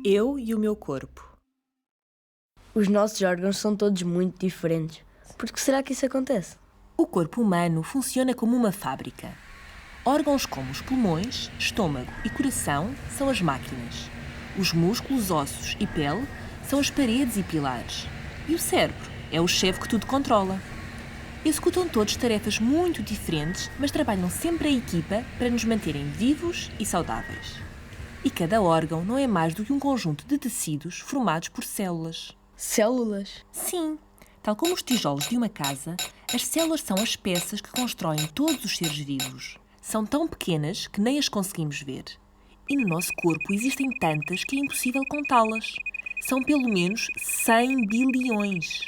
Eu e o meu corpo. Os nossos órgãos são todos muito diferentes. Por que será que isso acontece? O corpo humano funciona como uma fábrica. Órgãos como os pulmões, estômago e coração são as máquinas. Os músculos, ossos e pele são as paredes e pilares. E o cérebro é o chefe que tudo controla. Executam todos tarefas muito diferentes, mas trabalham sempre em equipa para nos manterem vivos e saudáveis. E cada órgão não é mais do que um conjunto de tecidos formados por células. Células? Sim, tal como os tijolos de uma casa, as células são as peças que constroem todos os seres vivos. São tão pequenas que nem as conseguimos ver. E no nosso corpo existem tantas que é impossível contá-las. São pelo menos 100 bilhões.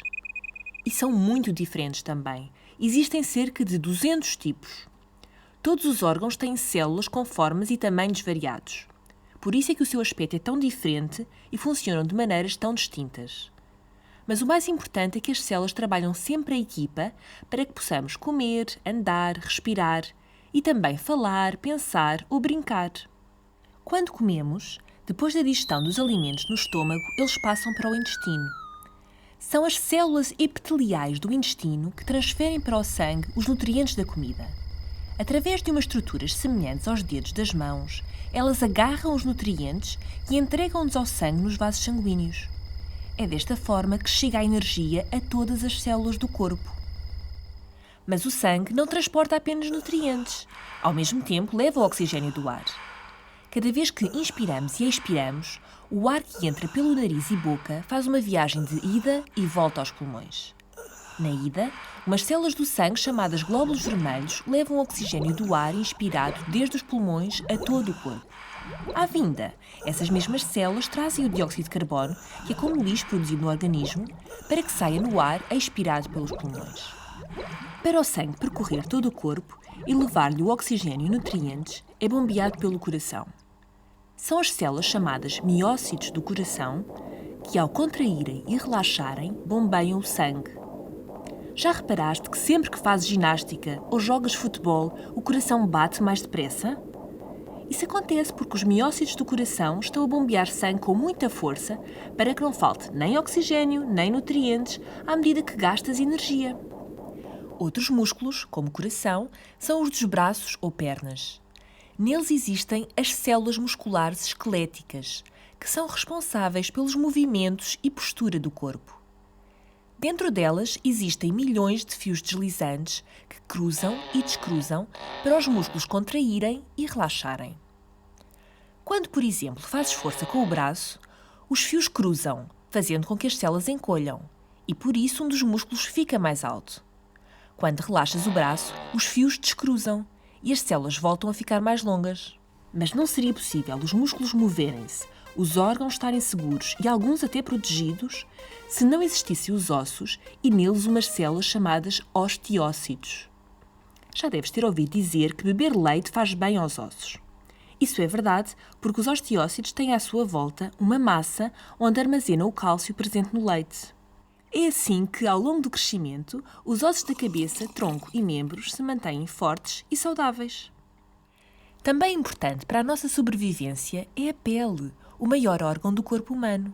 E são muito diferentes também. Existem cerca de 200 tipos. Todos os órgãos têm células com formas e tamanhos variados. Por isso é que o seu aspecto é tão diferente e funcionam de maneiras tão distintas. Mas o mais importante é que as células trabalham sempre em equipa para que possamos comer, andar, respirar e também falar, pensar ou brincar. Quando comemos, depois da digestão dos alimentos no estômago, eles passam para o intestino. São as células epiteliais do intestino que transferem para o sangue os nutrientes da comida. Através de umas estruturas semelhantes aos dedos das mãos, elas agarram os nutrientes e entregam-nos ao sangue nos vasos sanguíneos. É desta forma que chega a energia a todas as células do corpo. Mas o sangue não transporta apenas nutrientes. Ao mesmo tempo, leva o oxigênio do ar. Cada vez que inspiramos e expiramos, o ar que entra pelo nariz e boca faz uma viagem de ida e volta aos pulmões. Na ida, umas células do sangue chamadas glóbulos vermelhos levam o oxigênio do ar inspirado desde os pulmões a todo o corpo. À vinda, essas mesmas células trazem o dióxido de carbono, que é como lixo produzido no organismo, para que saia no ar expirado pelos pulmões. Para o sangue percorrer todo o corpo e levar-lhe o oxigênio e nutrientes, é bombeado pelo coração. São as células chamadas miócitos do coração que, ao contraírem e relaxarem, bombeiam o sangue. Já reparaste que sempre que fazes ginástica ou jogas futebol, o coração bate mais depressa? Isso acontece porque os miócitos do coração estão a bombear sangue com muita força para que não falte nem oxigênio nem nutrientes à medida que gastas energia. Outros músculos, como o coração, são os dos braços ou pernas. Neles existem as células musculares esqueléticas, que são responsáveis pelos movimentos e postura do corpo. Dentro delas existem milhões de fios deslizantes que cruzam e descruzam para os músculos contraírem e relaxarem. Quando, por exemplo, fazes força com o braço, os fios cruzam, fazendo com que as células encolham, e por isso um dos músculos fica mais alto. Quando relaxas o braço, os fios descruzam e as células voltam a ficar mais longas. Mas não seria possível os músculos moverem-se, os órgãos estarem seguros e alguns até protegidos, se não existissem os ossos e neles umas células chamadas osteócitos. Já deves ter ouvido dizer que beber leite faz bem aos ossos. Isso é verdade porque os osteócitos têm à sua volta uma massa onde armazenam o cálcio presente no leite. É assim que, ao longo do crescimento, os ossos da cabeça, tronco e membros se mantêm fortes e saudáveis. Também importante para a nossa sobrevivência é a pele, o maior órgão do corpo humano.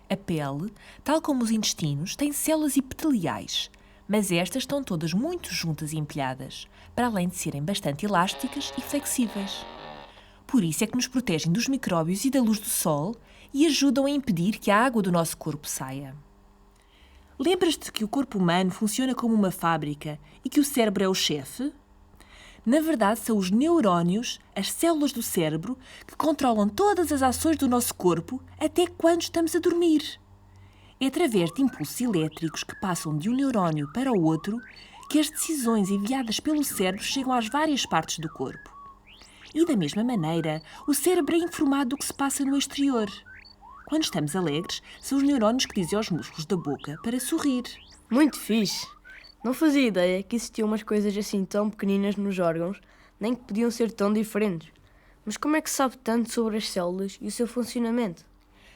A pele, tal como os intestinos, tem células epiteliais, mas estas estão todas muito juntas e empilhadas, para além de serem bastante elásticas e flexíveis. Por isso é que nos protegem dos micróbios e da luz do sol e ajudam a impedir que a água do nosso corpo saia. Lembras-te que o corpo humano funciona como uma fábrica e que o cérebro é o chefe? Na verdade, são os neurónios, as células do cérebro, que controlam todas as ações do nosso corpo até quando estamos a dormir. É através de impulsos elétricos que passam de um neurónio para o outro que as decisões enviadas pelo cérebro chegam às várias partes do corpo. E da mesma maneira, o cérebro é informado do que se passa no exterior. Quando estamos alegres, são os neurónios que dizem aos músculos da boca para sorrir. Muito fixe! Não fazia ideia que existiam umas coisas assim tão pequeninas nos órgãos, nem que podiam ser tão diferentes. Mas como é que se sabe tanto sobre as células e o seu funcionamento?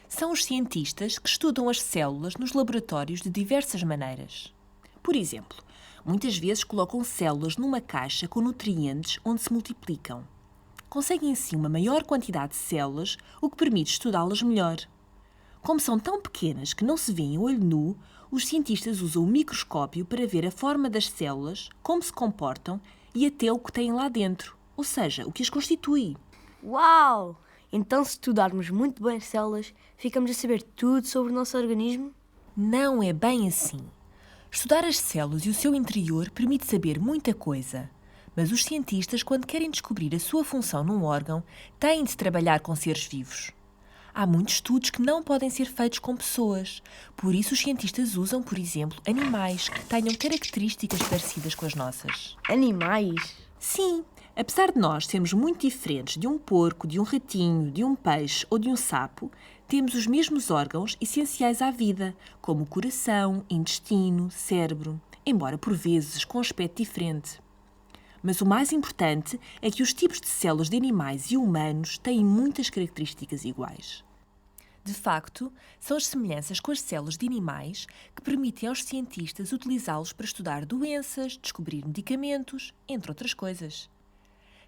São os cientistas que estudam as células nos laboratórios de diversas maneiras. Por exemplo, muitas vezes colocam células numa caixa com nutrientes onde se multiplicam. conseguem assim uma maior quantidade de células, o que permite estudá-las melhor. Como são tão pequenas que não se vêem a olho nu, os cientistas usam o microscópio para ver a forma das células, como se comportam e até o que têm lá dentro, ou seja, o que as constitui. Uau! Então, se estudarmos muito bem as células, ficamos a saber tudo sobre o nosso organismo? Não é bem assim. Estudar as células e o seu interior permite saber muita coisa, mas os cientistas, quando querem descobrir a sua função num órgão, têm de trabalhar com seres vivos. Há muitos estudos que não podem ser feitos com pessoas, por isso os cientistas usam, por exemplo, animais que tenham características parecidas com as nossas. Animais? Sim, apesar de nós sermos muito diferentes de um porco, de um ratinho, de um peixe ou de um sapo, temos os mesmos órgãos essenciais à vida, como o coração, intestino, cérebro, embora por vezes com aspecto diferente. Mas o mais importante é que os tipos de células de animais e humanos têm muitas características iguais. De facto, são as semelhanças com as células de animais que permitem aos cientistas utilizá-los para estudar doenças, descobrir medicamentos, entre outras coisas.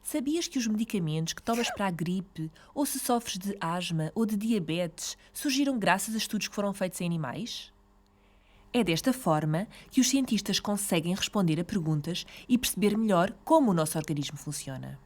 Sabias que os medicamentos que tomas para a gripe, ou se sofres de asma ou de diabetes, surgiram graças a estudos que foram feitos em animais? É desta forma que os cientistas conseguem responder a perguntas e perceber melhor como o nosso organismo funciona.